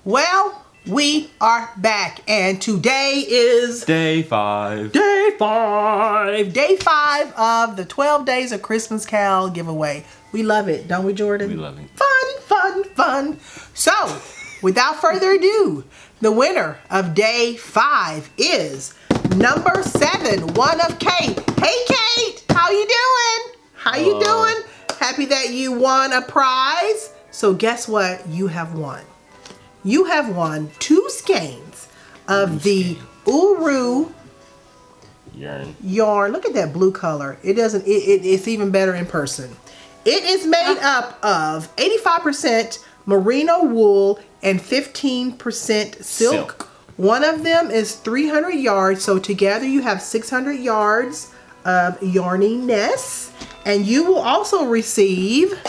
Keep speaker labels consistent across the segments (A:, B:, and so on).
A: Well, we are back, and today is
B: Day 5.
A: Day 5. Day 5 of the 12 Days of Christmas KAL giveaway. We love it, don't we, Jordan?
B: We love it.
A: Fun, fun, fun. So, without further ado, the winner of Day 5 is number 7, one of Kate. Hey, Kate, how you doing? How you doing? Happy that you won a prize. So guess what? You have won. You have won 2 skeins of the Uru yarn. Look at that blue color. It's even better in person. It is made up of 85% merino wool and 15% silk. One of them is 300 yards, so together you have 600 yards of yarniness. And you will also receive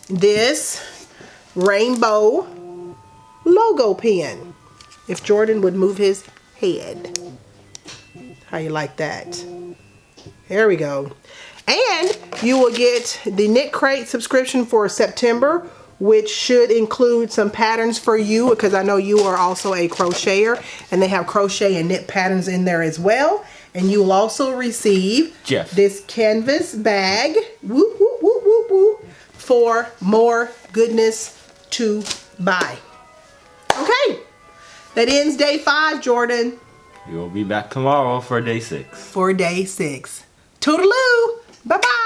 A: this rainbow logo pin. If Jordan would move his head. How you like that? There we go. And you will get the Knit Crate subscription for September, which should include some patterns for you, because I know you are also a crocheter, and they have crochet and knit patterns in there as well. And you will also receive this canvas bag, whoop, whoop, whoop, whoop, whoop, for more goodness to buy. Okay, that ends Day 5, Jordan.
B: You'll be back tomorrow for Day 6.
A: For Day 6. Toodaloo! Bye-bye!